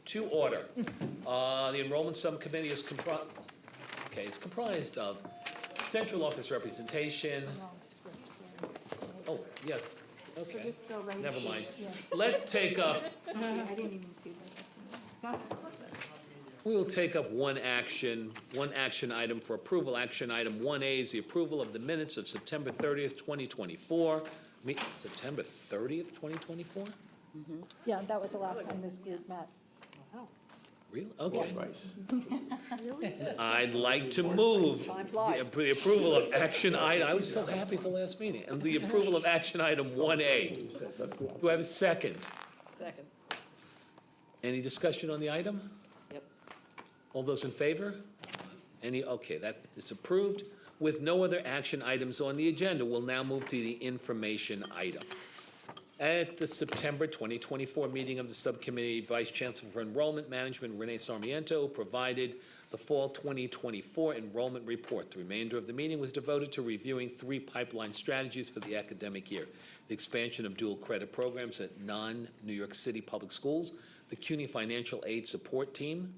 To order. The Enrollment Subcommittee is comprised of central office representation. Oh, yes, okay, never mind. Let's take up, we will take up one action item for approval. Action item 1A is the approval of the minutes of September 30th, 2024. September 30th, 2024? Yeah, that was the last time this group met. Really? Okay. I'd like to move the approval of action item, I was so happy at the last meeting, and the approval of action item 1A. Do I have a second? Second. Any discussion on the item? Yep. All those in favor? Okay, that is approved. With no other action items on the agenda, we'll now move to the information item. At the September 2024 meeting of the Subcommittee, Vice Chancellor for Enrollment Management, Renee Sarmiento, provided the Fall 2024 Enrollment Report. The remainder of the meeting was devoted to reviewing 3 pipeline strategies for the academic year: the expansion of dual credit programs at non-New York City public schools, the CUNY Financial Aid Support Team,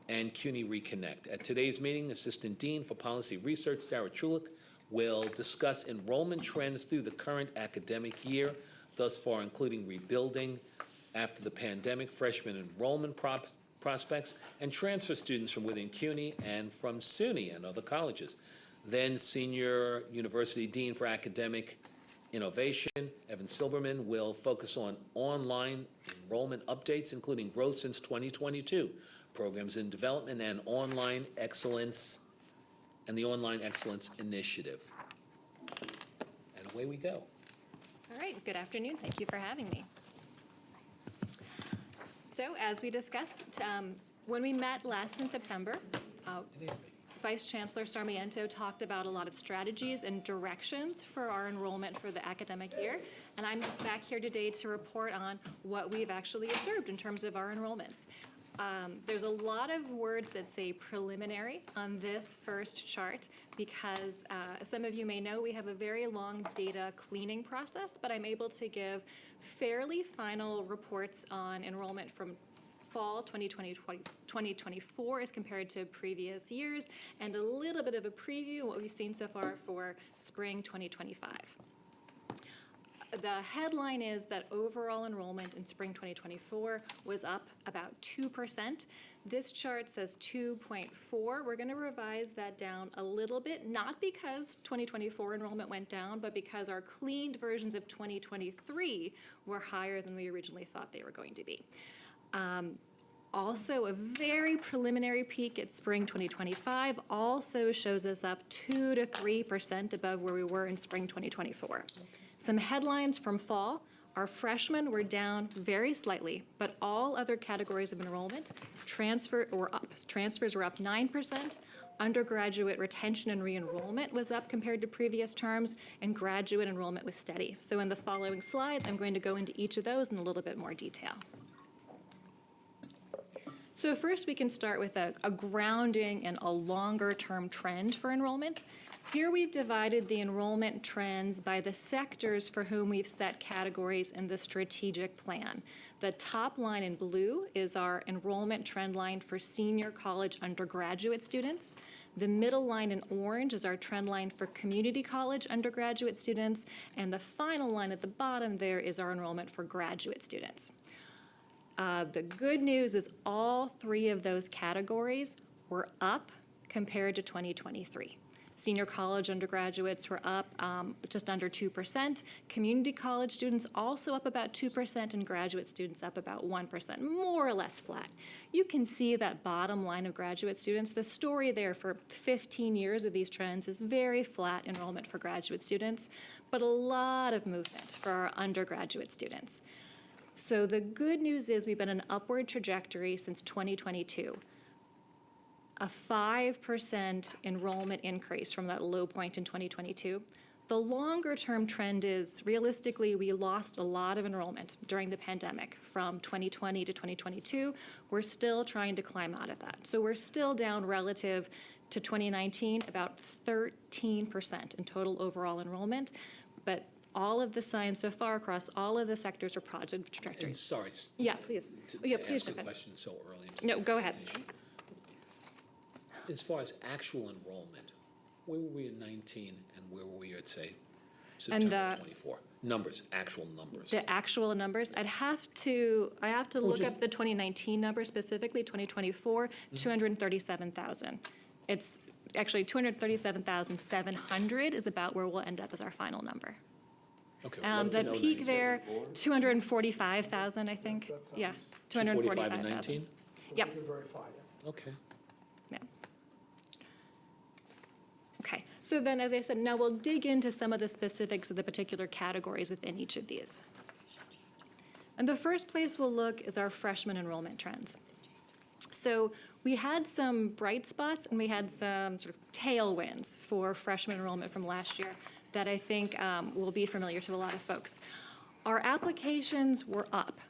and CUNY Reconnect. At today's meeting, Assistant Dean for Policy Research, Sarah Chulik, will discuss enrollment trends through the current academic year, thus far including rebuilding after the pandemic, freshman enrollment prospects, and transfer students from within CUNY and from SUNY and other colleges. Then Senior University Dean for Academic Innovation, Evan Silberman, will focus on online enrollment updates, including growth since 2022, programs in development, and online excellence, and the Online Excellence Initiative. And away we go. All right, good afternoon. Thank you for having me. So as we discussed, when we met last in September, Vice Chancellor Sarmiento talked about a lot of strategies and directions for our enrollment for the academic year. And I'm back here today to report on what we've actually observed in terms of our enrollments. There's a lot of words that say preliminary on this first chart because some of you may know we have a very long data cleaning process, but I'm able to give fairly final reports on enrollment from fall 2024 as compared to previous years, and a little bit of a preview of what we've seen so far for spring 2025. The headline is that overall enrollment in spring 2024 was up about 2%. This chart says 2.4. We're going to revise that down a little bit, not because 2024 enrollment went down, but because our cleaned versions of 2023 were higher than we originally thought they were going to be. Also, a very preliminary peek at spring 2025 also shows us up 2 to 3% above where we were in spring 2024. Some headlines from fall: our freshmen were down very slightly, but all other categories of enrollment were up. Transfers were up 9%. Undergraduate retention and re-enrollment was up compared to previous terms, and graduate enrollment was steady. So in the following slides, I'm going to go into each of those in a little bit more detail. So first, we can start with a grounding and a longer-term trend for enrollment. Here we've divided the enrollment trends by the sectors for whom we've set categories in the strategic plan. The top line in blue is our enrollment trend line for senior college undergraduate students. The middle line in orange is our trend line for community college undergraduate students. And the final line at the bottom there is our enrollment for graduate students. The good news is all 3 of those categories were up compared to 2023. Senior college undergraduates were up just under 2%. Community college students also up about 2%, and graduate students up about 1%, more or less flat. You can see that bottom line of graduate students. The story there for 15 years of these trends is very flat enrollment for graduate students, but a lot of movement for our undergraduate students. So the good news is we've been on an upward trajectory since 2022. A 5% enrollment increase from that low point in 2022. The longer term trend is, realistically, we lost a lot of enrollment during the pandemic from 2020 to 2022. We're still trying to climb out of that. So we're still down relative to 2019, about 13% in total overall enrollment. But all of the signs so far across all of the sectors are positive And trajectories. sorry Yeah, please. to Oh, yeah, please ask a jump in. question so early. No, go ahead. As far as actual enrollment, where were we in 19 and where were we at, say, September 24? Numbers, actual numbers. The actual numbers, I have to look just- up the 2019 number specifically, 2024, 237,000. It's actually 237,700 is about where we'll end up as our final number. Okay, well, The peak there, 245,000, I think. Yeah, 245 and 245,000. 19? Yep. We can verify it. Okay. Yeah. Okay, so then, as I said, now we'll dig into some of the specifics of the particular categories within each of these. And the first place we'll look is our freshman enrollment trends. So we had some bright spots and we had some sort of tailwinds for freshman enrollment from last year that I think will be familiar to a lot of folks. Our applications were up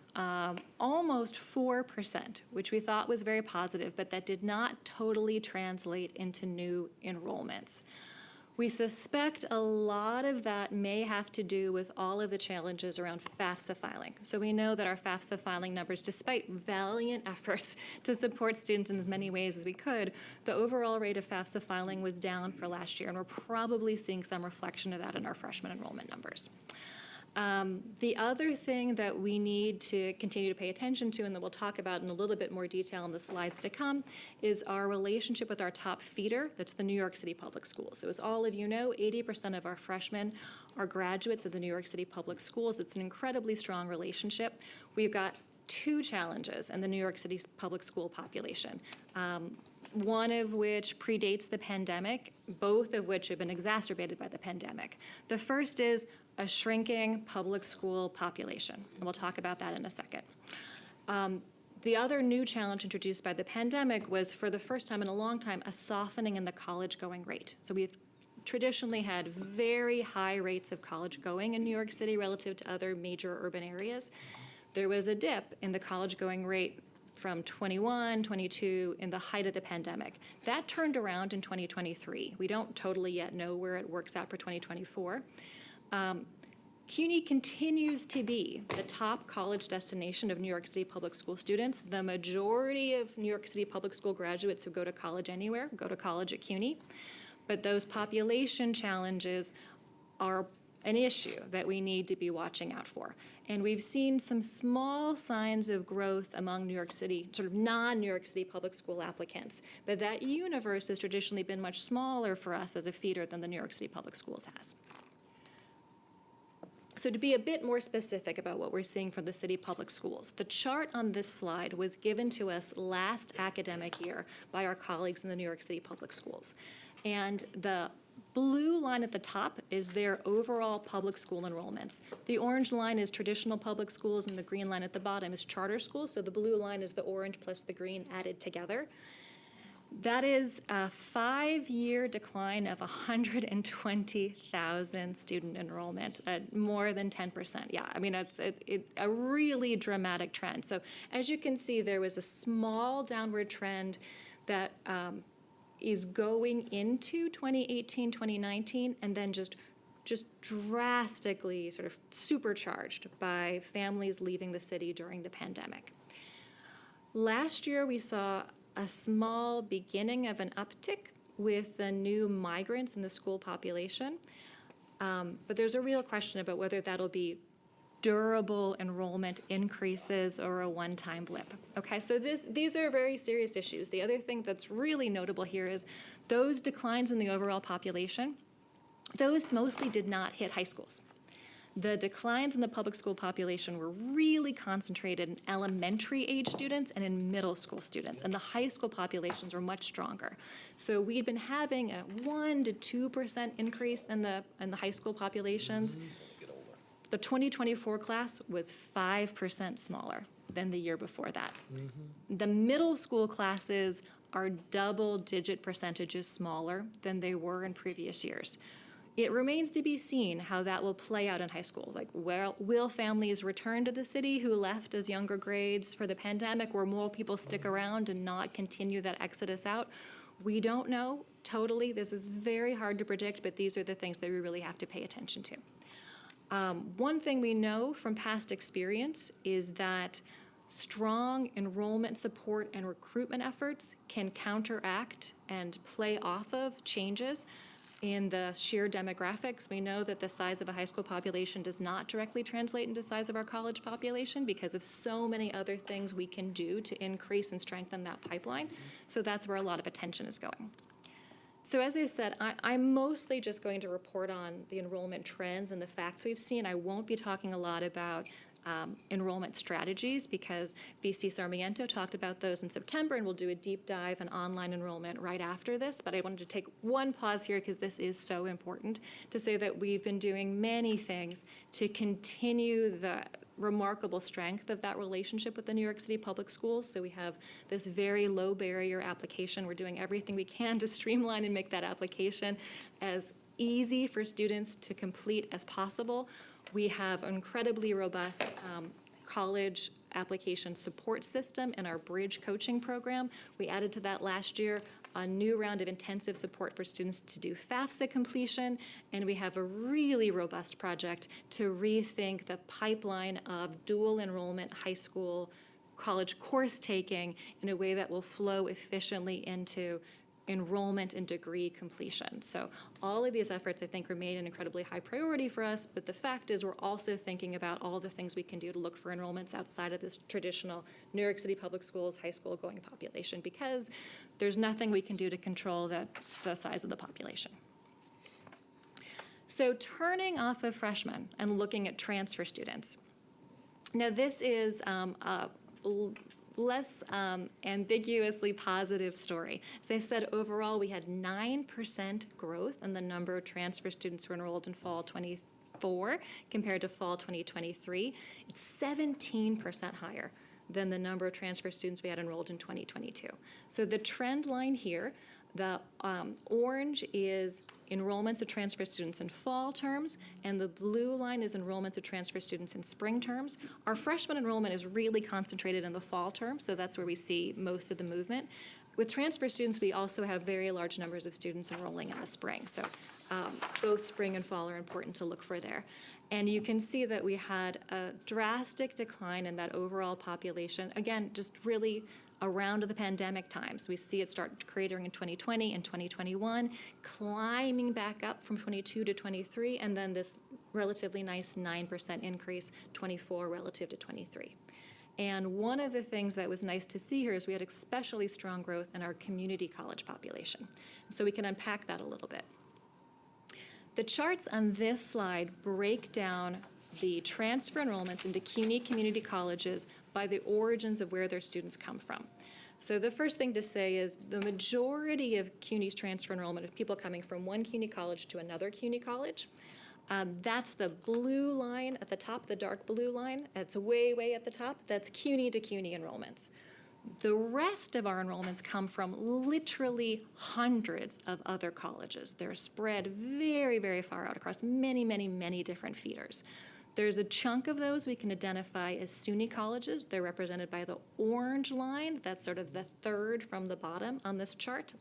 almost 4%, which we thought was very positive, but that did not totally translate into new enrollments. We suspect a lot of that may have to do with all of the challenges around FAFSA filing. So we know that our FAFSA filing numbers, despite valiant efforts to support students in as many ways as we could, the overall rate of FAFSA filing was down for last year, and we're probably seeing some reflection of that in our freshman enrollment numbers. The other thing that we need to continue to pay attention to, and that we'll talk about in a little bit more detail in the slides to come, is our relationship with our top feeder, that's the New York City Public Schools. So as all of you know, 80% of our freshmen are graduates of the New York City Public Schools. It's an incredibly strong relationship. We've got two challenges in the New York City public school population. One of which predates the pandemic, both of which have been exacerbated by the pandemic. The first is a shrinking public school population, and we'll talk about that in a second. The other new challenge introduced by the pandemic was, for the first time in a long time, a softening in the college-going rate. So we've traditionally had very high rates of college going in New York City relative to other major urban areas. There was a dip in the college-going rate from 21, 22, in the height of the pandemic. That turned around in 2023. We don't totally yet know where it works out for 2024. CUNY continues to be the top college destination of New York City public school students. The majority of New York City public school graduates who go to college anywhere go to college at CUNY. But those population challenges are an issue that we need to be watching out for. And we've seen some small signs of growth among New York City, sort of non-New York City public school applicants. But that universe has traditionally been much smaller for us as a feeder than the New York City Public Schools has. So to be a bit more specific about what we're seeing from the city public schools, the chart on this slide was given to us last academic year by our colleagues in the New York City Public Schools. And the blue line at the top is their overall public school enrollments. The orange line is traditional public schools, and the green line at the bottom is charter schools. So the blue line is the orange plus the green added together. That is a 5-year decline of 120,000 student enrollment, at more than 10%. Yeah, I mean, it's a really dramatic trend. So as you can see, there was a small downward trend that is going into 2018, 2019, and then just drastically sort of supercharged by families leaving the city during the pandemic. Last year, we saw a small beginning of an uptick with the new migrants in the school population. But there's a real question about whether that'll be durable enrollment increases or a one-time blip. Okay, so these are very serious issues. The other thing that's really notable here is those declines in the overall population, those mostly did not hit high schools. The declines in the public school population were really concentrated in elementary age students and in middle school students, and the high school populations were much stronger. So we'd been having a 1% to 2% increase in the high school populations. The 2024 class was 5% smaller than the year before that. The middle school classes are double-digit percentages smaller than they were in previous years. It remains to be seen how that will play out in high school. Like, will families return to the city who left as younger grades for the pandemic? Will more people stick around and not continue that exodus out? We don't know totally. This is very hard to predict, but these are the things that we really have to pay attention to. One thing we know from past experience is that strong enrollment support and recruitment efforts can counteract and play off of changes in the sheer demographics. We know that the size of a high school population does not directly translate into the size of our college population because of so many other things we can do to increase and strengthen that pipeline. So that's where a lot of attention is going. So as I said, I'm mostly just going to report on the enrollment trends and the facts we've seen. I won't be talking a lot about enrollment strategies because VC Sarmiento talked about those in September, and we'll do a deep dive on online enrollment right after this. But I wanted to take one pause here because this is so important to say that we've been doing many things to continue the remarkable strength of that relationship with the New York City Public Schools. So we have this very low barrier application. We're doing everything we can to streamline and make that application as easy for students to complete as possible. We have an incredibly robust college application support system in our Bridge coaching program. We added to that last year a new round of intensive support for students to do FAFSA completion, and we have a really robust project to rethink the pipeline of dual enrollment high school college course taking in a way that will flow efficiently into enrollment and degree completion. So all of these efforts, I think, remain an incredibly high priority for us, but the fact is we're also thinking about all the things we can do to look for enrollments outside of this traditional New York City Public Schools high school going population, because there's nothing we can do to control the size of the population. So turning off of freshmen and looking at transfer students. Now this is a less ambiguously positive story. As I said, overall, we had 9% growth in the number of transfer students who were enrolled in fall 24 compared to fall 2023. It's 17% higher than the number of transfer students we had enrolled in 2022. So the trend line here, the orange is enrollments of transfer students in fall terms, and the blue line is enrollments of transfer students in spring terms. Our freshman enrollment is really concentrated in the fall term, so that's where we see most of the movement. With transfer students, we also have very large numbers of students enrolling in the spring, so both spring and fall are important to look for there. And you can see that we had a drastic decline in that overall population, again, just really around the pandemic times. We see it start cratering in 2020 and 2021, climbing back up from 22 to 23, and then this relatively nice 9% increase, 24 relative to 23. And one of the things that was nice to see here is we had especially strong growth in our community college population. So we can unpack that a little bit. The charts on this slide break down the transfer enrollments into CUNY community colleges by the origins of where their students come from. So the first thing to say is the majority of CUNY's transfer enrollment of people coming from one CUNY college to another CUNY college. That's the blue line at the top, the dark blue line. It's way, way at the top. That's CUNY to CUNY enrollments. The rest of our enrollments come from literally hundreds of other colleges. They're spread very, very far out across many, many, many different feeders. There's a chunk of those we can identify as SUNY colleges. They're represented by the orange line. That's sort of the third from the bottom on this chart.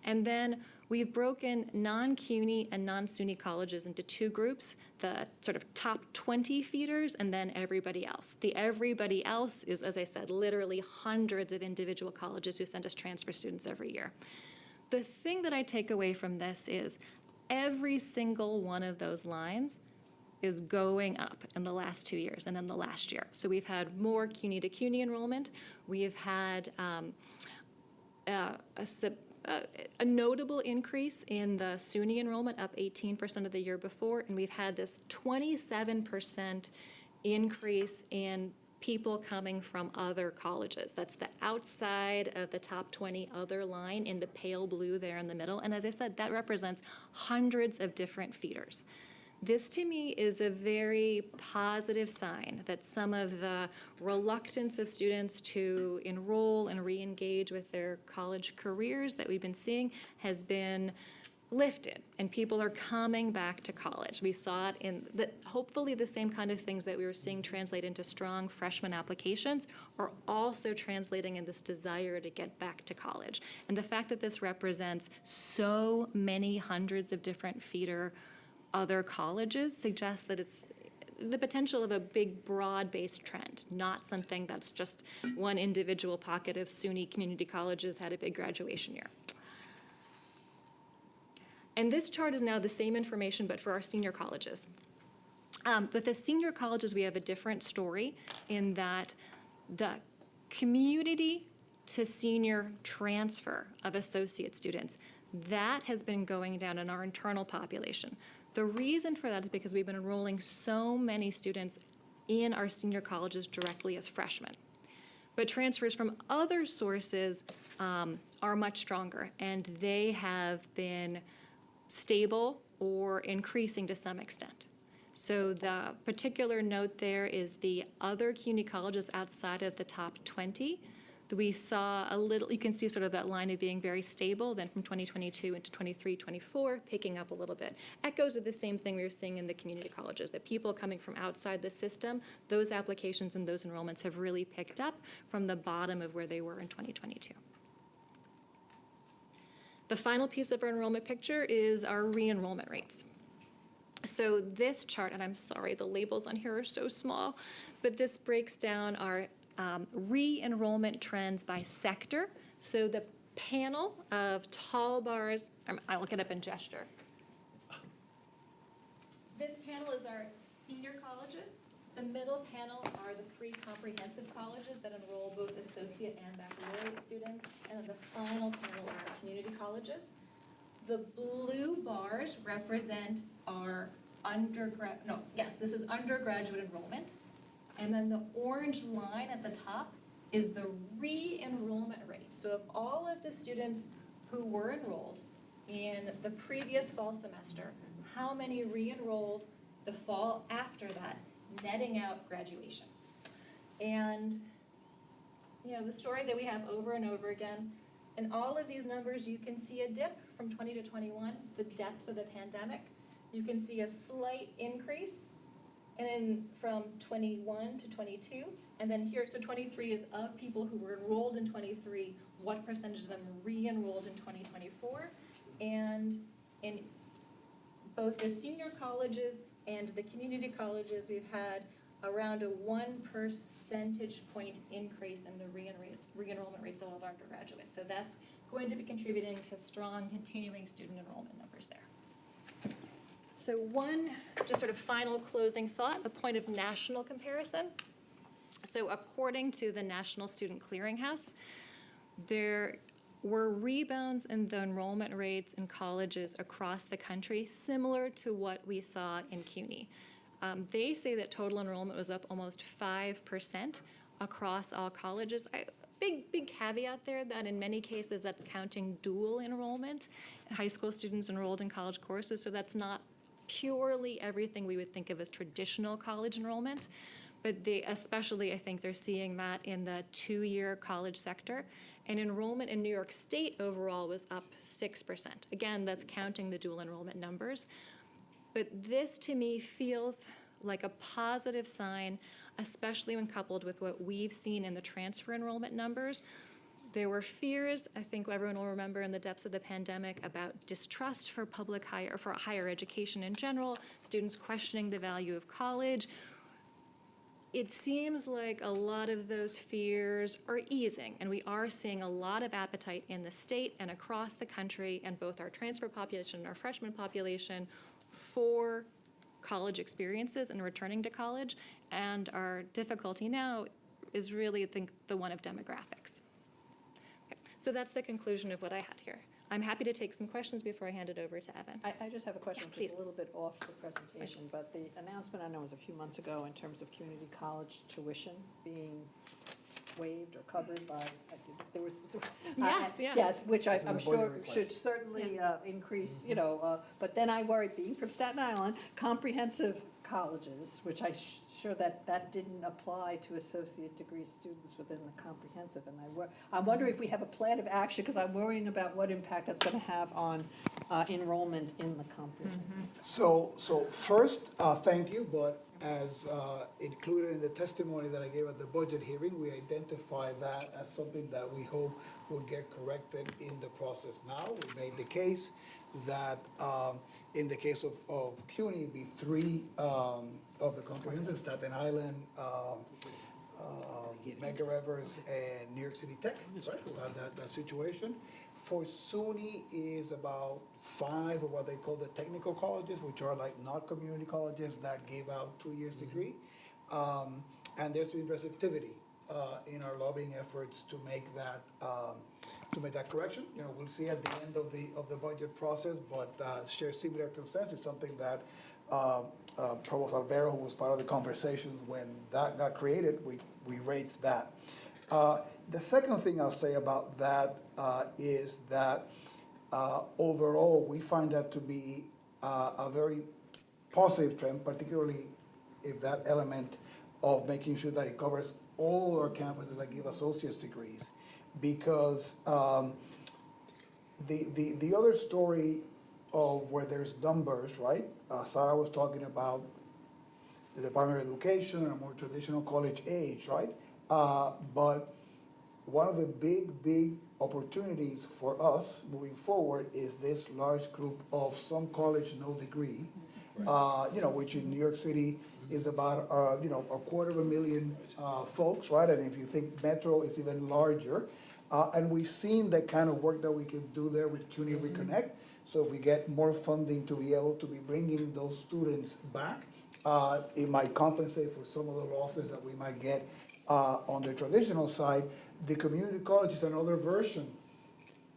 And then we've broken non-CUNY and non-SUNY colleges into two groups, the sort of top 20 feeders and then everybody else. The everybody else is, as I said, literally hundreds of individual colleges who send us transfer students every year. The thing that I take away from this is every single one of those lines is going up in the last 2 years and in the last year. So we've had more CUNY to CUNY enrollment. We've had a notable increase in the SUNY enrollment, up 18% of the year before, and we've had this 27% increase in people coming from other colleges. That's the outside of the top 20 other line in the pale blue there in the middle. And as I said, that represents hundreds of different feeders. This, to me, is a very positive sign that some of the reluctance of students to enroll and re-engage with their college careers that we've been seeing has been lifted, and people are coming back to college. We saw it in hopefully the same kind of things that we were seeing translate into strong freshman applications are also translating in this desire to get back to college. And the fact that this represents so many hundreds of different feeder other colleges suggests that it's the potential of a big, broad-based trend, not something that's just one individual pocket of SUNY community colleges had a big graduation year. And this chart is now the same information, but for our senior colleges. With the senior colleges, we have a different story in that the community to senior transfer of associate students, that has been going down in our internal population. The reason for that is because we've been enrolling so many students in our senior colleges directly as freshmen. But transfers from other sources are much stronger, and they have been stable or increasing to some extent. So the particular note there is the other CUNY colleges outside of the top 20. We saw a little, you can see sort of that line of being very stable, then from 2022 into 23, 24, picking up a little bit. Echoes of the same thing we were seeing in the community colleges, that people coming from outside the system, those applications and those enrollments have really picked up from the bottom of where they were in 2022. The final piece of our enrollment picture is our re-enrollment rates. So this chart, and I'm sorry, the labels on here are so small, but this breaks down our re-enrollment trends by sector. So the panel of tall bars, I'll look it up in gesture. This panel is our senior colleges. The middle panel are the 3 comprehensive colleges that enroll both associate and baccalaureate students. And then the final panel are our community colleges. The blue bars represent our this is undergraduate enrollment. And then the orange line at the top is the re-enrollment rate. So of all of the students who were enrolled in the previous fall semester, how many re-enrolled the fall after that, netting out graduation? And the story that we have over and over again, in all of these numbers, you can see a dip from 20 to 21, the depths of the pandemic. You can see a slight increase and then from 21 to 22, and then here, so 23 is of people who were enrolled in 23, what percentage of them re-enrolled in 2024, and in both the senior colleges and the community colleges, we've had around a 1 percentage point increase in the re-enrollment rates of all of our undergraduates. So that's going to be contributing to strong continuing student enrollment numbers there. So one just sort of final closing thought, a point of national comparison. So according to the National Student Clearinghouse, there were rebounds in the enrollment rates in colleges across the country, similar to what we saw in CUNY. They say that total enrollment was up almost 5% across all colleges. Big caveat there that in many cases that's counting dual enrollment, high school students enrolled in college courses, so that's not purely everything we would think of as traditional college enrollment, but especially I think they're seeing that in the 2-year college sector. And enrollment in New York State overall was up 6%. Again, that's counting the dual enrollment numbers. But this to me feels like a positive sign, especially when coupled with what we've seen in the transfer enrollment numbers. There were fears, I think everyone will remember in the depths of the pandemic, about distrust for higher education in general, students questioning the value of college. It seems like a lot of those fears are easing, and we are seeing a lot of appetite in the state and across the country, and both our transfer population and our freshman population, for college experiences and returning to college. And our difficulty now is really, I think, the one of demographics. So that's the conclusion of what I had here. I'm happy to take some questions before I hand it over to Evan. I just have a question, Yeah, which is a little bit off the presentation, but the announcement, I know, was a few months ago in terms of community college tuition being waived or covered by, there was. Yes, which I'm sure should certainly increase, but then I worried, being from Staten Island, comprehensive colleges, which sure that didn't apply to associate degree students within the comprehensive, and I'm wondering if we have a plan of action, because I'm worrying about what impact that's going to have on enrollment in the comprehensive. So first, thank you, but as included in the testimony that I gave at the budget hearing, we identify that as something that we hope will get corrected in the process now. We made the case that in the case of CUNY, be 3 of the comprehensive, Staten Island, Medgar Evers, and New York City Tech, right, who have that situation. For SUNY is about 5 of what they call the technical colleges, which are like not community colleges that give out 2 years degree. And there's been receptivity in our lobbying efforts to make that correction. You know, we'll see at the end of the budget process, but share similar concerns. It's something that Provost Alvaro, who was part of the conversations when that got created, we raised that. The second thing I'll say about that is that overall, we find that to be a very positive trend, particularly if that element of making sure that it covers all our campuses that give associate's degrees. Because the other story of where there's numbers, right? Sarah was talking about the Department of Education, a more traditional college age, right? But one of the big opportunities for us moving forward is this large group of some college, no degree, you know, which in New York City is about, you know, 250,000 folks, right? And if you think Metro, it's even larger. And we've seen the kind of work that we can do there with CUNY Reconnect. So if we get more funding to be able to be bringing those students back, it might compensate for some of the losses that we might get on the traditional side. The community college is another version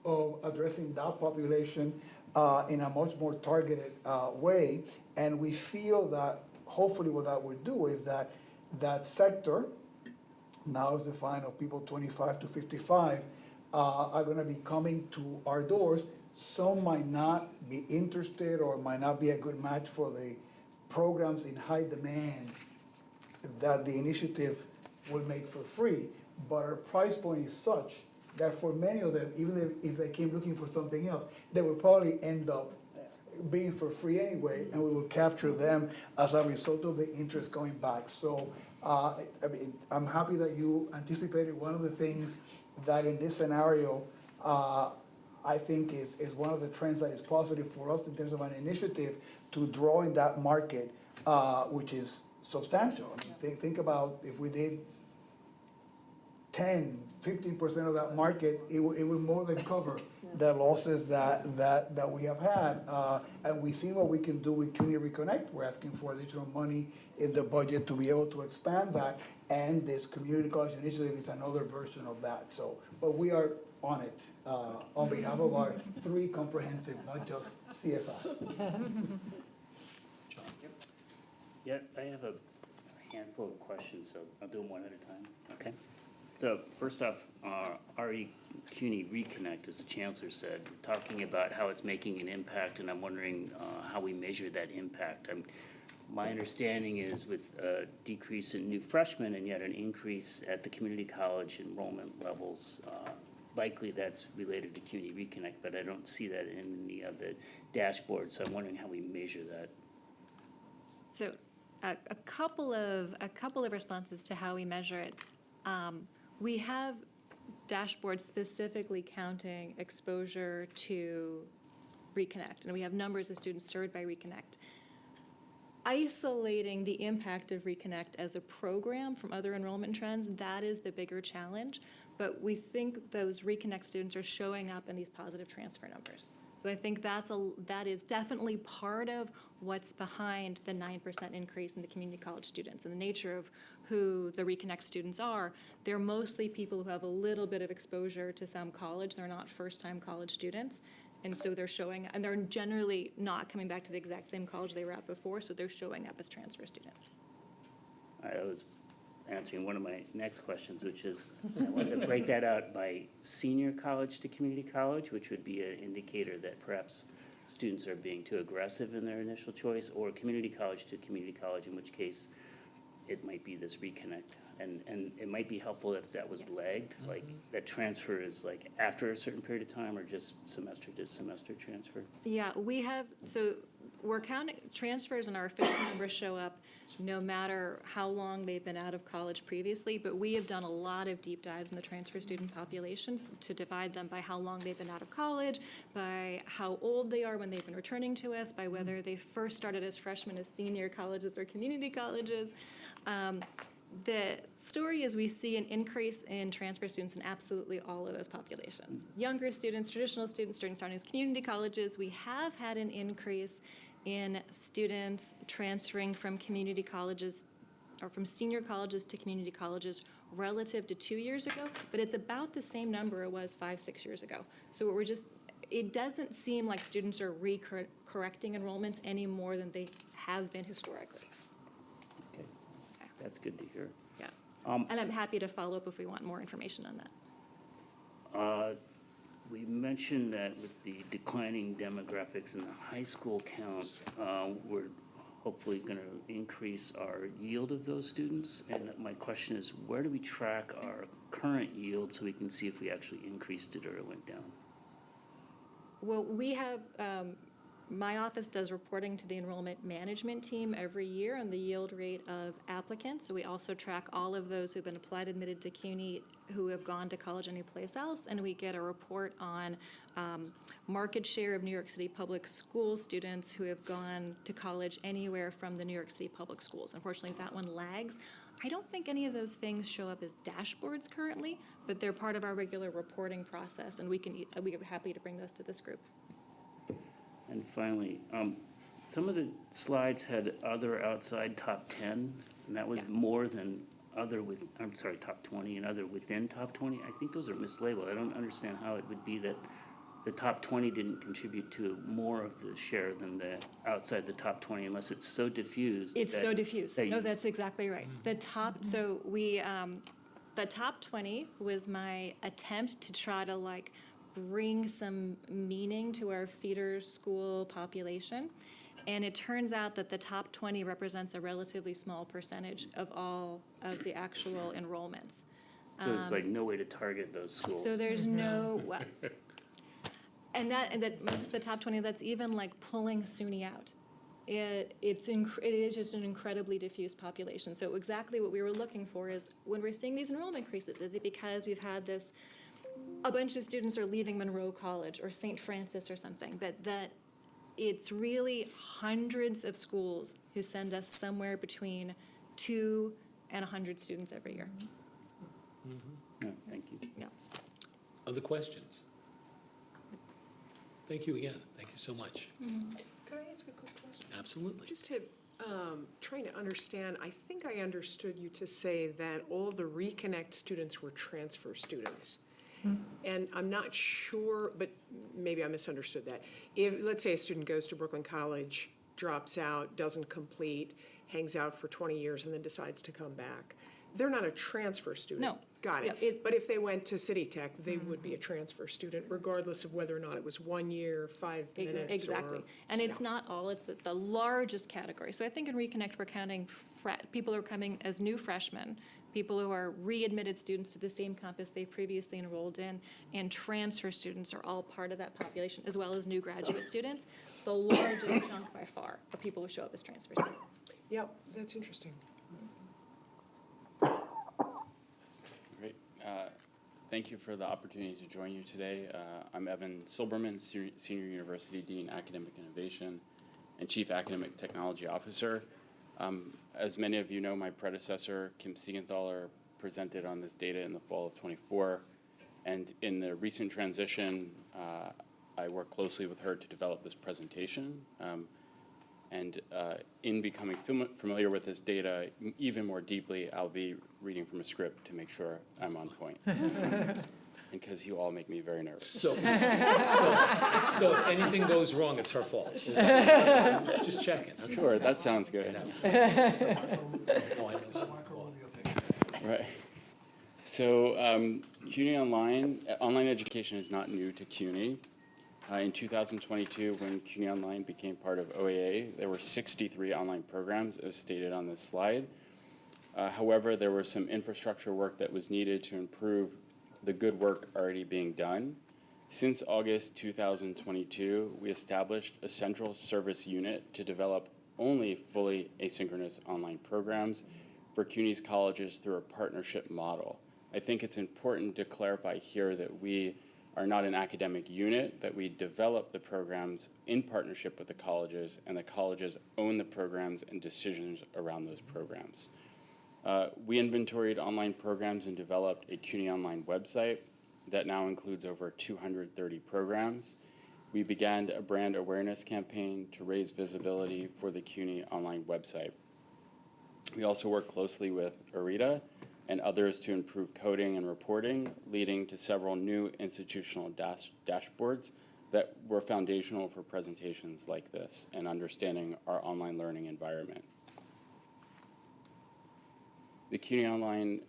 of addressing that population in a much more targeted way. And we feel that hopefully what that would do is that that sector, now is defined of people 25 to 55, are gonna be coming to our doors. Some might not be interested or might not be a good match for the programs in high demand that the initiative will make for free. But our price point is such that for many of them, even if they came looking for something else, they would probably end up being for free anyway, and we will capture them as a result of the interest going back. So I mean, I'm happy that you anticipated one of the things that in this scenario, I think is one of the trends that is positive for us in terms of an initiative to draw in that market, which is substantial. I mean, think about if we did 10, 15% of that market, it would more than cover the losses that we have had. And we see what we can do with CUNY Reconnect. We're asking for additional money in the budget to be able to expand that. And this community college initiative is another version of that. So, but we are on it on behalf of our 3 comprehensive, not just CSI. Yeah, I have a handful of questions, so I'll do them one at a time, okay? So first off, CUNY Reconnect, as the Chancellor said, talking about how it's making an impact, and I'm wondering how we measure that impact. My understanding is with a decrease in new freshmen and yet an increase at the community college enrollment levels, likely that's related to CUNY Reconnect, but I don't see that in any of the dashboards, so I'm wondering how we measure that. So a couple of responses to how we measure it. We have dashboards specifically counting exposure to Reconnect, and we have numbers of students served by Reconnect. Isolating the impact of Reconnect as a program from other enrollment trends, that is the bigger challenge, but we think those Reconnect students are showing up in these positive transfer numbers. So I think that is definitely part of what's behind the 9% increase in the community college students. And the nature of who the Reconnect students are, they're mostly people who have a little bit of exposure to some college. They're not first-time college students. And so they're showing, and they're generally not coming back to the exact same college they were at before, so they're showing up as transfer students. I was answering one of my next questions, which is, I wanted to break that out by senior college to community college, which would be an indicator that perhaps students are being too aggressive in their initial choice, or community college to community college, in which case it might be this reconnect. And it might be helpful if that was lagged, like that transfer is like after a certain period of time, or just semester to semester transfer. Yeah, we have, so we're counting, transfers and our official numbers show up no matter how long they've been out of college previously, but we have done a lot of deep dives in the transfer student populations to divide them by how long they've been out of college, by how old they are when they've been returning to us, by whether they first started as freshmen as senior colleges or community colleges. The story is we see an increase in transfer students in absolutely all of those populations. Younger students, traditional students, starting as community colleges. We have had an increase in students transferring from community colleges or from senior colleges to community colleges relative to 2 years ago, but it's about the same number it was 5-6 years ago. So we're just, it doesn't seem like students are correcting enrollments any more than they have been historically. Okay, that's good to hear. Yeah. And I'm happy to follow up if we want more information on that. We mentioned that with the declining demographics in the high school count, we're hopefully going to increase our yield of those students. And my question is, where do we track our current yield so we can see if we actually increased it or it went down? Well, we have, my office does reporting to the enrollment management team every year on the yield rate of applicants. So we also track all of those who've been applied, admitted to CUNY, who have gone to college anyplace else, and we get a report on market share of New York City public school students who have gone to college anywhere from the New York City public schools. Unfortunately, that one lags. I don't think any of those things show up as dashboards currently, but they're part of our regular reporting process, and we're happy to bring those to this group. And finally, some of the slides had other outside top 10, and that was Yes. more than other top 20 and other within top 20. I think those are mislabeled. I don't understand how it would be that the top 20 didn't contribute to more of the share than the outside the top 20 unless it's so diffused. It's so diffuse. that No, you- that's exactly right. The top, so we, the top 20 was my attempt to try to like bring some meaning to our feeder school population. And it turns out that the top 20 represents a relatively small percentage of all of the actual enrollments. So there's like no way to target those schools. So there's no, well, and that most of the top 20, that's even like pulling SUNY out. It is just an incredibly diffuse population. So exactly what we were looking for is when we're seeing these enrollment increases, is it because we've had this, a bunch of students are leaving Monroe College or St. Francis or something, but that it's really hundreds of schools who send us somewhere between 2 and 100 students every year. No, thank you. Yeah. Other questions? Thank you again. Thank you so much. Could I ask a quick question? Absolutely. Just to, trying to understand, I think I understood you to say that all the Reconnect students were transfer students. And I'm not sure, but maybe I misunderstood that. If, let's say a student goes to Brooklyn College, drops out, doesn't complete, hangs out for 20 years, and then decides to come back, they're not a transfer student. No. Got it. Yeah, But if they went to City Tech, they would be a transfer student, regardless of whether or not it was 1 year, 5 minutes, Exactly. or- And it's yeah. not all, it's the largest category. So I think in Reconnect, we're counting people who are coming as new freshmen, people who are readmitted students to the same campus they previously enrolled in, and transfer students are all part of that population, as well as new graduate students. The largest chunk by far are people who show up as transfer students. Yep, that's interesting. Great. Thank you for the opportunity to join you today. I'm Evan Silberman, Senior University Dean, Academic Innovation, and Chief Academic Technology Officer. As many of you know, my predecessor, Kim Siegenthaler, presented on this data in the fall of =24. And in the recent transition, I worked closely with her to develop this presentation. In becoming familiar with this data even more deeply, I'll be reading from a script to make sure I'm on point. Because you all make me very nervous. So if anything goes wrong, it's her fault. Just checking. Okay. Sure, that sounds good. Oh, I know she's the fault. Right. So CUNY online education is not new to CUNY. In 2022, when CUNY Online became part of OAA, there were 63 online programs, as stated on this slide. However, there was some infrastructure work that was needed to improve the good work already being done. Since August 2022, we established a central service unit to develop only fully asynchronous online programs for CUNY's colleges through a partnership model. I think it's important to clarify here that we are not an academic unit, that we develop the programs in partnership with the colleges, and the colleges own the programs and decisions around those programs. We inventoried online programs and developed a CUNY Online website that now includes over 230 programs. We began a brand awareness campaign to raise visibility for the CUNY Online website. We also work closely with ARITA and others to improve coding and reporting, leading to several new institutional dashboards that were foundational for presentations like this and understanding our online learning environment. The CUNY Online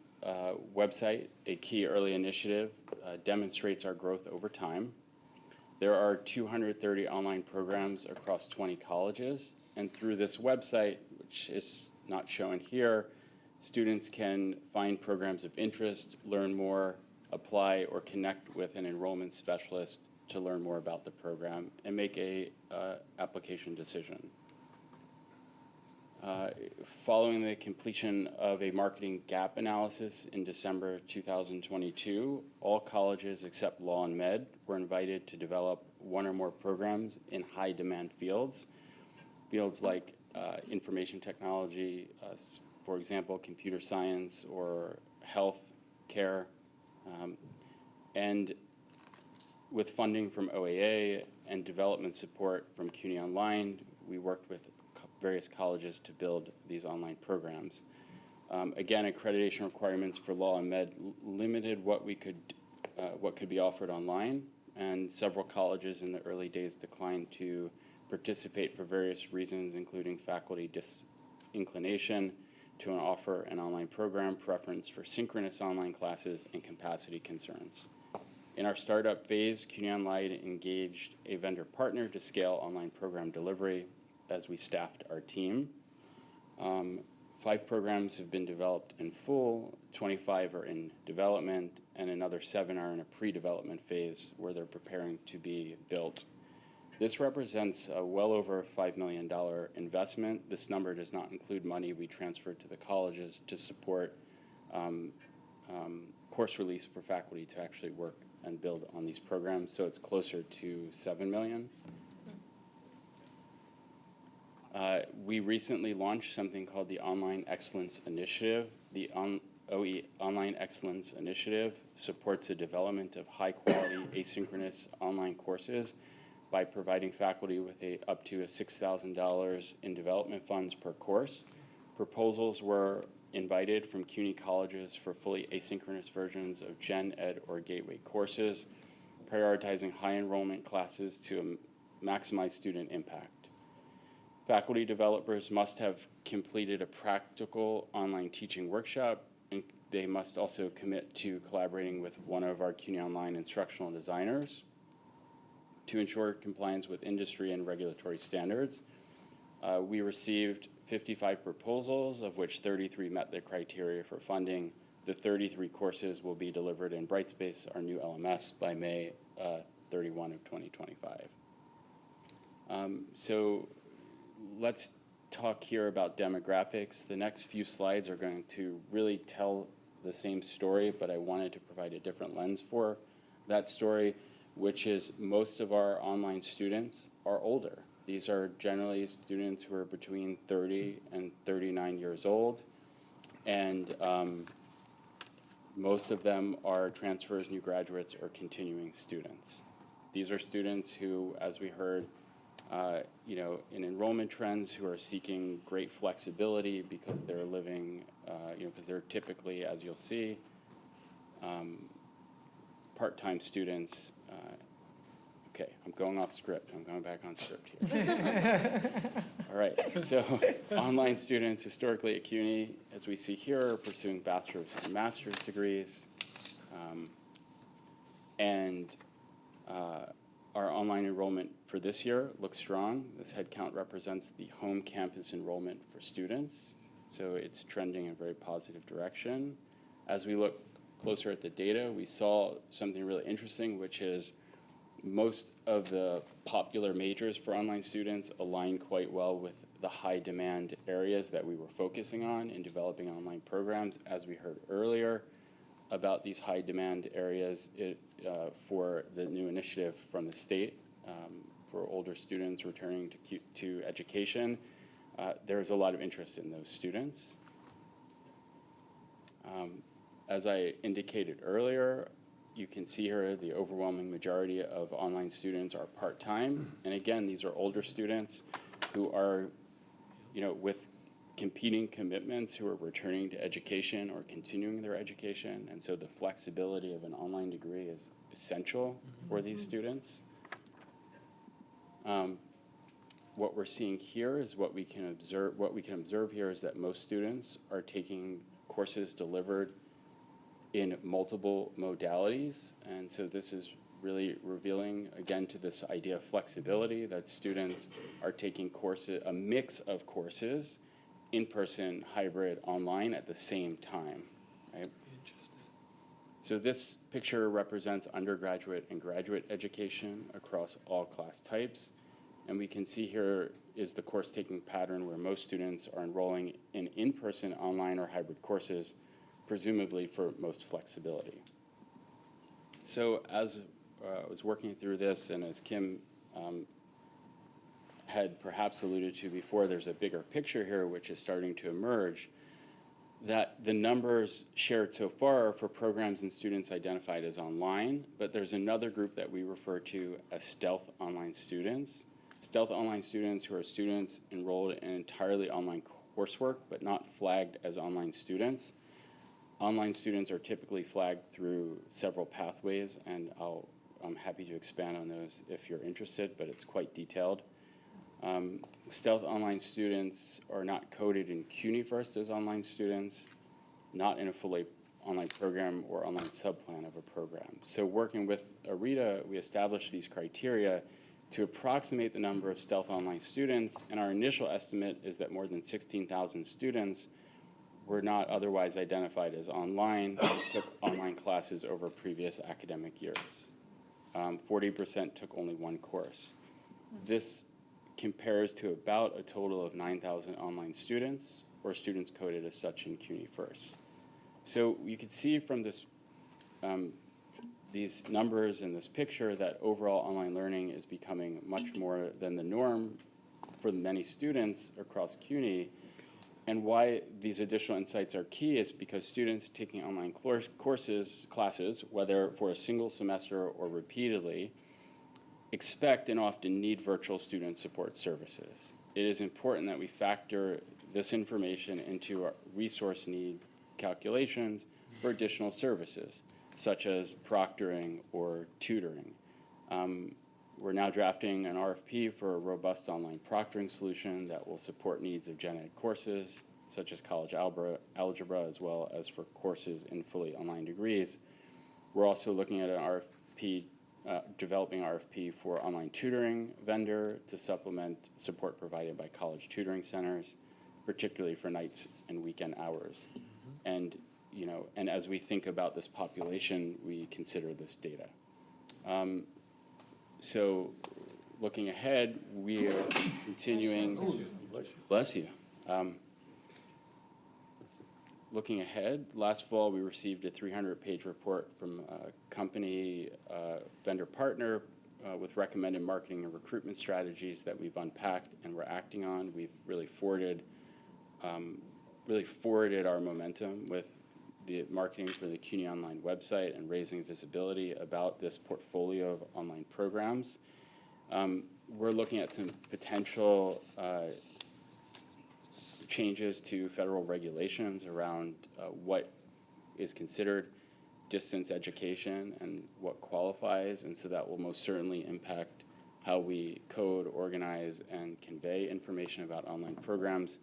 website, a key early initiative, demonstrates our growth over time. There are 230 online programs across 20 colleges, and through this website, which is not shown here, students can find programs of interest, learn more, apply, or connect with an enrollment specialist to learn more about the program and make a application decision. Following the completion of a marketing gap analysis in December 2022, all colleges except Law and Med were invited to develop one or more programs in high demand fields. Fields like information technology, for example, computer science or health care. And with funding from OAA and development support from CUNY Online, we worked with various colleges to build these online programs. Again, accreditation requirements for Law and Med limited what could be offered online, and several colleges in the early days declined to participate for various reasons, including faculty disinclination to offer an online program, preference for synchronous online classes, and capacity concerns. In our startup phase, CUNY Online engaged a vendor partner to scale online program delivery as we staffed our team. 5 programs have been developed in full, 25 are in development, and another 7 are in a pre-development phase where they're preparing to be built. This represents a well over $5 million investment. This number does not include money we transferred to the colleges to support course release for faculty to actually work and build on these programs, so it's closer to $7 million. We recently launched something called the Online Excellence Initiative. The OE Online Excellence Initiative supports the development of high-quality asynchronous online courses by providing faculty with up to $6,000 in development funds per course. Proposals were invited from CUNY colleges for fully asynchronous versions of Gen Ed or Gateway courses, prioritizing high enrollment classes to maximize student impact. Faculty developers must have completed a practical online teaching workshop, and they must also commit to collaborating with one of our CUNY Online instructional designers to ensure compliance with industry and regulatory standards. We received 55 proposals, of which 33 met the criteria for funding. The 33 courses will be delivered in Brightspace, our new LMS, by May 31 of 2025. So let's talk here about demographics. The next few slides are going to really tell the same story, but I wanted to provide a different lens for that story, which is most of our online students are older. These are generally students who are between 30 and 39 years old, and most of them are transfers, new graduates, or continuing students. These are students who, as we heard, in enrollment trends, who are seeking great flexibility because they're living, because they're typically, as you'll see, part-time students. Okay, I'm going off script. I'm going back on script here. All right, so online students historically at CUNY, as we see here, are pursuing bachelor's and master's degrees. Our online enrollment for this year looks strong. This headcount represents the home campus enrollment for students, so it's trending in a very positive direction. As we look closer at the data, we saw something really interesting, which is most of the popular majors for online students align quite well with the high demand areas that we were focusing on in developing online programs. As we heard earlier, about these high demand areas for the new initiative from the state for older students returning to education. There's a lot of interest in those students. As I indicated earlier, you can see here the overwhelming majority of online students are part-time. And again, these are older students who are, with competing commitments, who are returning to education or continuing their education. And so the flexibility of an online degree is essential for these students. What we're seeing here is what we can observe here is that most students are taking courses delivered in multiple modalities. And so this is really revealing, again, to this idea of flexibility, that students are taking courses, a mix of courses, in-person, hybrid, online at the same time, right? So this picture represents undergraduate and graduate education across all class types. And we can see here is the course taking pattern where most students are enrolling in in-person, online, or hybrid courses, presumably for most flexibility. So as I was working through this, and as Kim had perhaps alluded to before, there's a bigger picture here which is starting to emerge, that the numbers shared so far are for programs and students identified as online, but there's another group that we refer to as stealth online students. Stealth online students who are students enrolled in entirely online coursework, but not flagged as online students. Online students are typically flagged through several pathways, and I'm happy to expand on those if you're interested, but it's quite detailed. Stealth online students are not coded in CUNY first as online students, not in a fully online program or online subplan of a program. So working with ARITA, we established these criteria to approximate the number of stealth online students, and our initial estimate is that more than 16,000 students were not otherwise identified as online and took online classes over previous academic years. 40% took only one course. This compares to about a total of 9,000 online students, or students coded as such in CUNY first. So you can see from this these numbers in this picture that overall online learning is becoming much more than the norm for many students across CUNY. And why these additional insights are key is because students taking online classes, whether for a single semester or repeatedly, expect and often need virtual student support services. It is important that we factor this information into our resource need calculations for additional services, such as proctoring or tutoring. We're now drafting an RFP for a robust online proctoring solution that will support needs of gen ed courses, such as college algebra, as well as for courses in fully online degrees. We're also looking at an RFP, developing RFP for online tutoring vendor to supplement support provided by college tutoring centers, particularly for nights and weekend hours. And and as we think about this population, we consider this data. So looking ahead, we are continuing, bless you. Looking ahead, last fall we received a 300-page report from a company vendor partner with recommended marketing and recruitment strategies that we've unpacked and we're acting on. We've really forwarded our momentum with the marketing for the CUNY Online website and raising visibility about this portfolio of online programs. We're looking at some potential changes to federal regulations around what is considered distance education and what qualifies, and so that will most certainly impact how we code, organize, and convey information about online programs.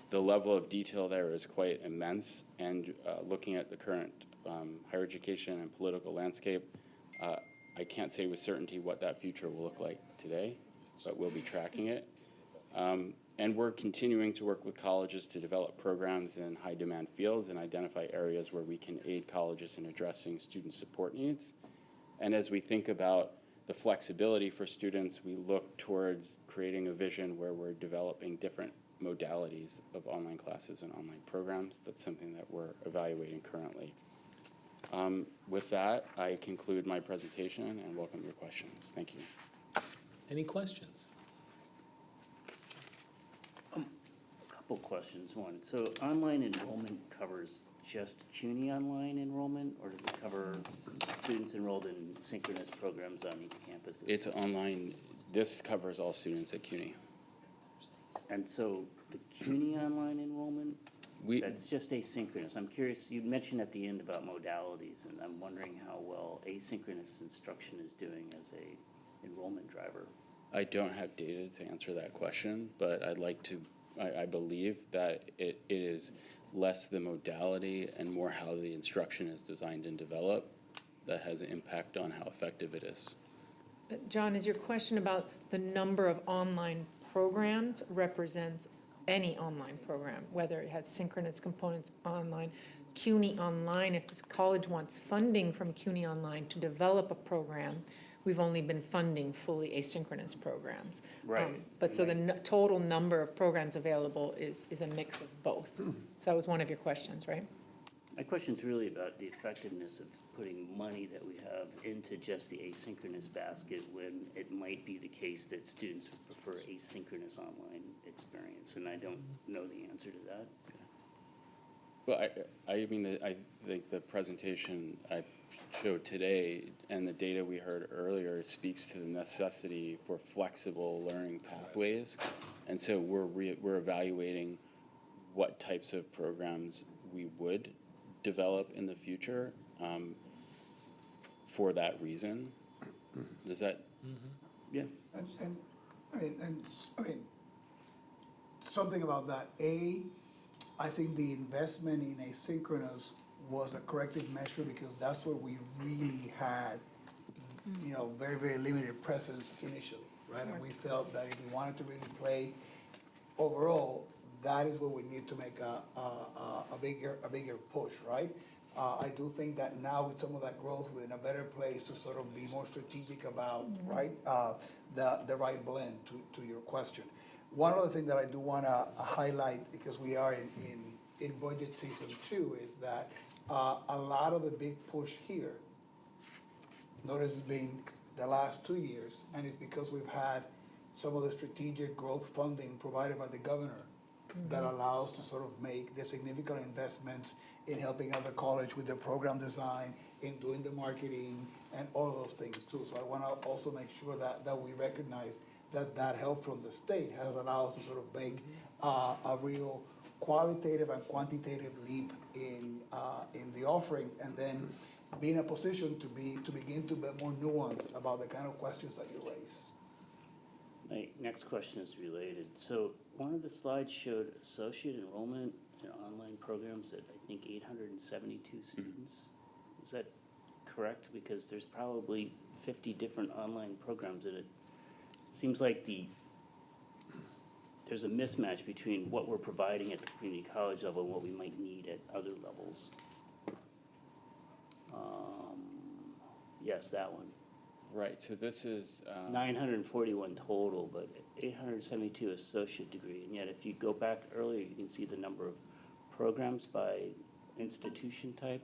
The level of detail there is quite immense, and looking at the current higher education and political landscape, I can't say with certainty what that future will look like today, but we'll be tracking it. And we're continuing to work with colleges to develop programs in high demand fields and identify areas where we can aid colleges in addressing student support needs. And as we think about the flexibility for students, we look towards creating a vision where we're developing different modalities of online classes and online programs. That's something that we're evaluating currently. With that, I conclude my presentation and welcome your questions. Thank you. Any questions? Couple questions. One, so online enrollment covers just CUNY online enrollment, or does it cover students enrolled in synchronous programs on each campus? It's online. This covers all students at CUNY. And so the CUNY online enrollment, that's just asynchronous. I'm curious, you mentioned at the end about modalities, and I'm wondering how well asynchronous instruction is doing as a enrollment driver. I don't have data to answer that question, but I'd like to, I believe that it is less the modality and more how the instruction is designed and developed that has an impact on how effective it is. But John, is your question about the number of online programs represents any online program, whether it has synchronous components online, CUNY Online, if this college wants funding from CUNY Online to develop a program, we've only been funding fully asynchronous programs. Right. But so the total number of programs available is a mix of both. So that was one of your questions, right? My question's really about the effectiveness of putting money that we have into just the asynchronous basket when it might be the case that students would prefer asynchronous online experience, and I don't know the answer to that. Well, I mean, I think the presentation I showed today and the data we heard earlier speaks to the necessity for flexible learning pathways. And so we're evaluating what types of programs we would develop in the future for that reason. Does that? Yeah. And I mean, something about that. I think the investment in asynchronous was a corrective measure because that's where we really had, you know, very, very limited presence initially, right? And we felt that if we wanted to really play overall, that is where we need to make a bigger push, right? I do think that now with some of that growth, we're in a better place to sort of be more strategic about, right, the right blend to your question. One other thing that I do want to highlight, because we are in budget season 2, is that a lot of the big push here, notice it's been the last 2 years, and it's because we've had some of the strategic growth funding provided by the governor that allows to sort of make the significant investments in helping out the college with the program design, in doing the marketing, and all those things too. So I want to also make sure that we recognize that help from the state has allowed us to sort of make a real qualitative and quantitative leap in the offerings, and then be in a position to begin to be more nuanced about the kind of questions that you raise. My next question is related. So one of the slides showed associate enrollment in online programs at, I think, 872 students. Is that correct? Because there's probably 50 different online programs in it. Seems like there's a mismatch between what we're providing at the community college level and what we might need at other levels. Yes, that one. Right, so this is. 941 total, but 872 associate degree. And yet if you go back earlier, you can see the number of programs by institution type.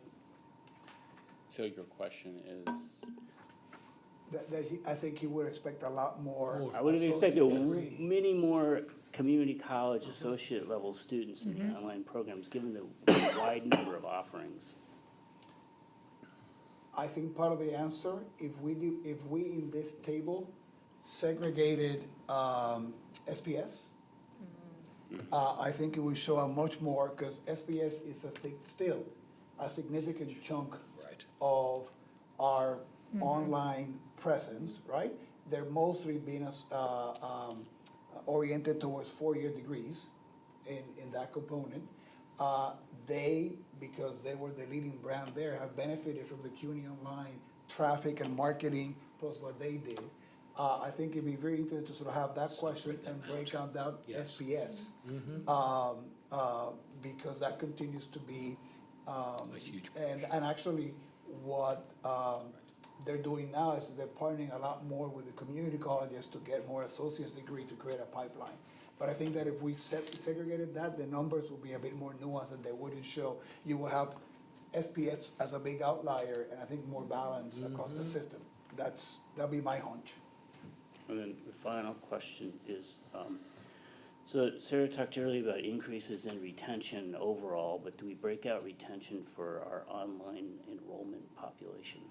So your question is? I think he would expect a lot more. I would have expected associate degree. many more community college associate level students in the online programs, given the wide number of offerings. I think part of the answer, if we in this table segregated SPS, I think it would show a much more, because SPS is still a significant chunk Right. of our online presence, right? They're mostly being oriented towards 4-year degrees in that component. Because they were the leading brand there, have benefited from the CUNY Online traffic and marketing, plus what they did. I think it'd be very interesting to sort of have that question and break out that Yes. SPS. Because that continues to be, A huge and actually what they're doing now is they're partnering a lot more with the community colleges to get more associate's degree to create a pipeline. But I think that if we segregated that, the numbers will be a bit more nuanced and they wouldn't show. You will have SPS as a big outlier, and I think more balance across the system. That'll be my hunch. And then the final question is, so Sarah talked earlier about increases in retention overall, but do we break out retention for our online enrollment population?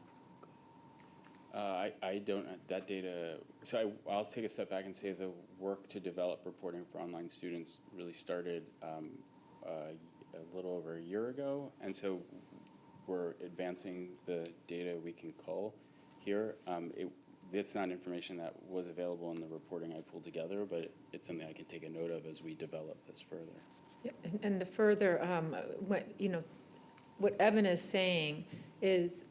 I don't, that data, so I'll take a step back and say the work to develop reporting for online students really started a little over a year ago, and so we're advancing the data we can cull here. It's not information that was available in the reporting I pulled together, but it's something I can take a note of as we develop this further. Yep, and to further, what Evan is saying is,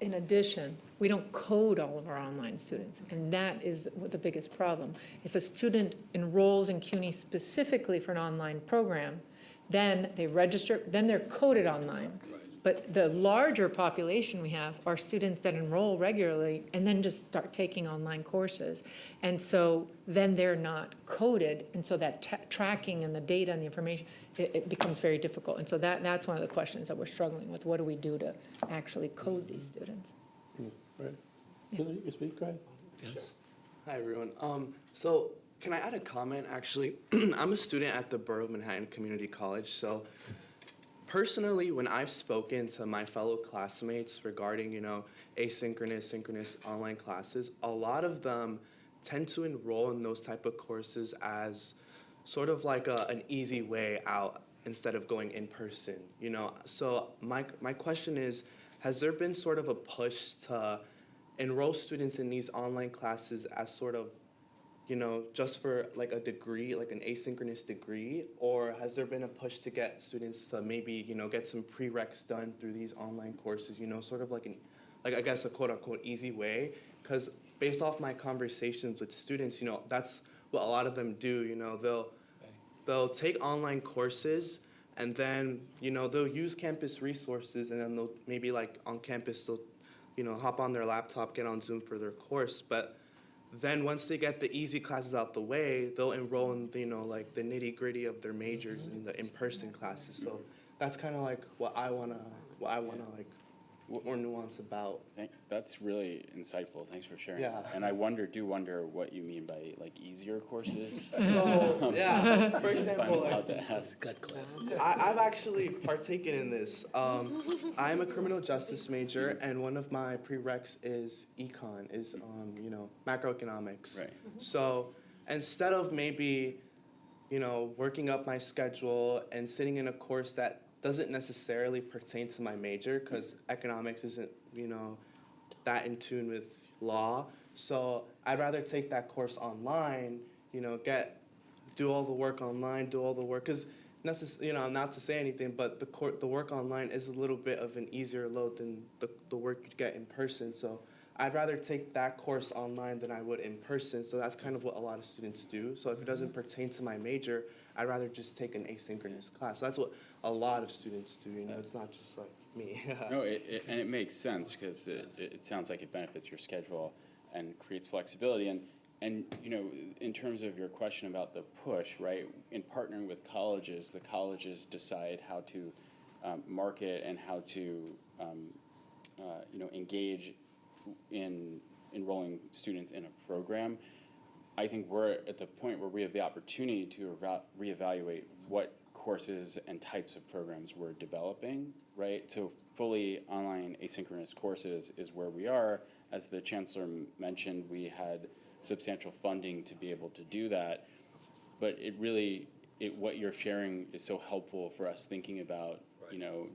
in addition, we don't code all of our online students, and that is the biggest problem. If a student enrolls in CUNY specifically for an online program, then they register, then they're coded online. But the larger population we have are students that enroll regularly and then just start taking online courses. And so then they're not coded, and so that tracking and the data and the information, it becomes very difficult. And so that's one of the questions that we're struggling with. What do we do to actually code these students? Right. You can speak, go ahead. Yes. Hi, everyone. So can I add a comment? Actually, I'm a student at the Borough of Manhattan Community College. So personally, when I've spoken to my fellow classmates regarding, asynchronous, synchronous online classes, a lot of them tend to enroll in those type of courses as sort of like an easy way out instead of going in person, So my question is, has there been sort of a push to enroll students in these online classes as sort of, just for like a degree, like an asynchronous degree? Or has there been a push to get students to maybe, get some prereqs done through these online courses, sort of like I guess a quote unquote easy way? Because based off my conversations with students, that's what a lot of them do, they'll take online courses and then, they'll use campus resources, and then they'll maybe like on campus, they'll, hop on their laptop, get on Zoom for their course. But then once they get the easy classes out the way, they'll enroll in, like the nitty gritty of their majors and the in-person classes. So that's kind of like what I wanna like more nuance about. That's really insightful. Thanks for sharing. Yeah. And I do wonder what you mean by like easier courses. So yeah, for If I'm example, allowed to ask. Gut classes. I've actually partaken in this. I'm a criminal justice major, and one of my prereqs is econ, is macroeconomics. Right. So instead of maybe, working up my schedule and sitting in a course that doesn't necessarily pertain to my major, because economics isn't, that in tune with law. So I'd rather take that course online, do all the work online, do all the work, because not to say anything, but the work online is a little bit of an easier load than the work you'd get in person. So I'd rather take that course online than I would in person. So that's kind of what a lot of students do. So if it doesn't pertain to my major, I'd rather just take an asynchronous class. So that's what a lot of students do, it's not just like me. No, and it makes sense because it sounds like it benefits your schedule and creates flexibility. And in terms of your question about the push, right, in partnering with colleges, the colleges decide how to market and how to, engage in enrolling students in a program. I think we're at the point where we have the opportunity to reevaluate what courses and types of programs we're developing, right? So fully online asynchronous courses is where we are. As the Chancellor mentioned, we had substantial funding to be able to do that. But what you're sharing is so helpful for us thinking about,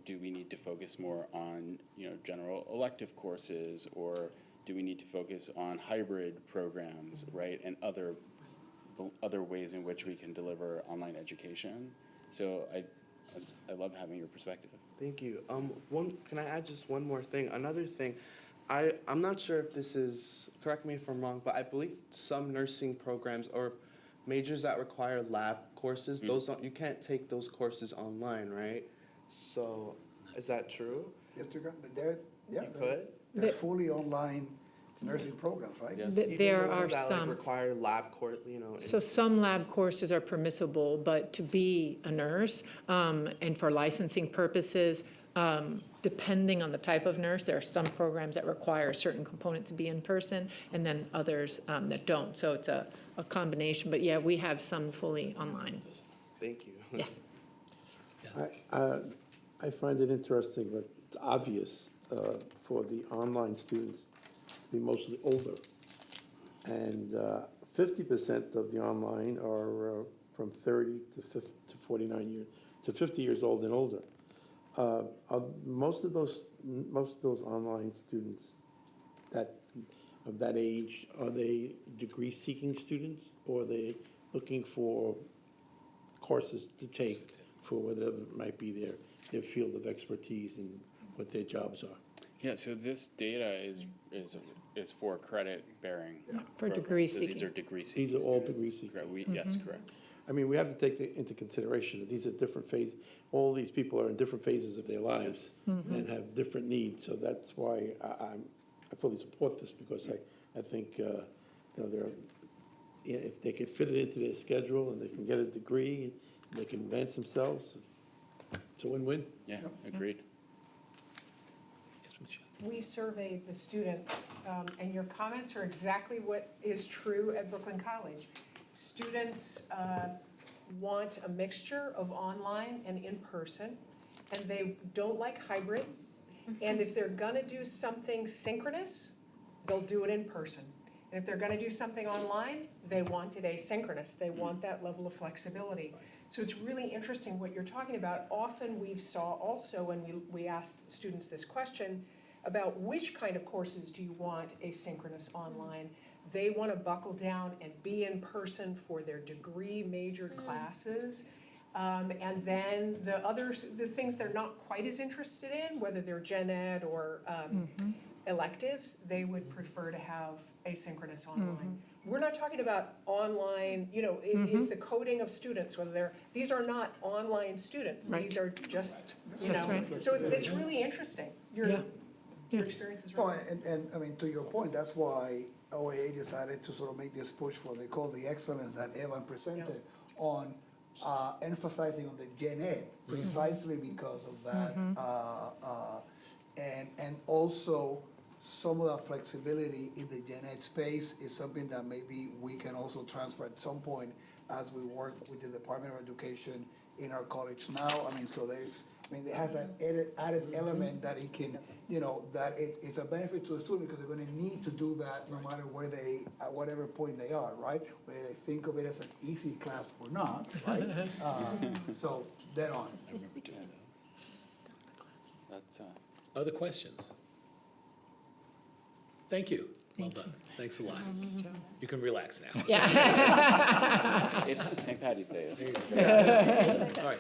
do we need to focus more on, general elective courses, or do we need to focus on hybrid programs, right, and other ways in which we can deliver online education? So I love having your perspective. Thank you. Can I add just one more thing? Another thing, I'm not sure if this is, correct me if I'm wrong, but I believe some nursing programs or majors that require lab courses, you can't take those courses online, right? So, is that true? Yes, you Could? they're fully online nursing programs, right? Yes. There are that, some. require lab course, So some lab courses are permissible, but to be a nurse, and for licensing purposes, Depending on the type of nurse, there are some programs that require a certain component to be in person, and then others that don't. So it's a combination, but yeah, we have some fully online. Thank you. Yes. I find it interesting, but it's obvious for the online students to be mostly older. And 50% of the online are from 30 to 49 years, to 50 years old and older. Most of those online students of that age, are they degree-seeking students, or are they looking for courses to take for whatever might be their field of expertise and what their jobs are? Yeah, so this data is for credit bearing. For programs. degree So these seeking. are degree seeking. These are all students. degree seeking. Correct. Yes, correct. I mean, we have to take into consideration that these are different phases. All these people are in different phases of their lives and have different needs. So that's why I fully support this, because I think if they can fit it into their schedule and they can get a degree and they can advance themselves, it's a win-win. Yeah, agreed. Yes, Michelle. We surveyed the students, and your comments are exactly what is true at Brooklyn College. Students want a mixture of online and in-person, and they don't like hybrid. And if they're gonna do something synchronous, they'll do it in person. And if they're gonna do something online, they want it asynchronous. They want that level of flexibility. So it's really interesting what you're talking about. Often we've saw also when we asked students this question about which kind of courses do you want asynchronous online, they want to buckle down and be in person for their degree majored classes. And then the things they're not quite as interested in, whether they're gen ed or electives, they would prefer to have asynchronous online. We're not talking about online, it's the coding of students, these are not online students. Right. These are just, That's right. so it's really interesting. Yeah. Your experience is Oh, really. and I mean, to your point, that's why OAA decided to sort of make this push for, they call the excellence that Evan presented on emphasizing on the gen ed, precisely because of that. And also, some of the flexibility in the gen ed space is something that maybe we can also transfer at some point as we work with the Department of Education in our college now. I mean, so it has that added element that it can, that it's a benefit to the student, because they're gonna need to do that no matter where they, at whatever point they are, right? Whether they think of it as an easy class or not, right? So, dead on. I remember doing those. That's, Other questions? Thank you. Well done. Thanks a lot. You can relax now. it's St. Patty's Day. All right.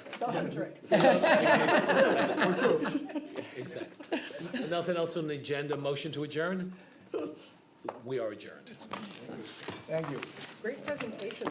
Exactly. Nothing else on the agenda? Motion to adjourn? We are adjourned. Thank you. Great presentation.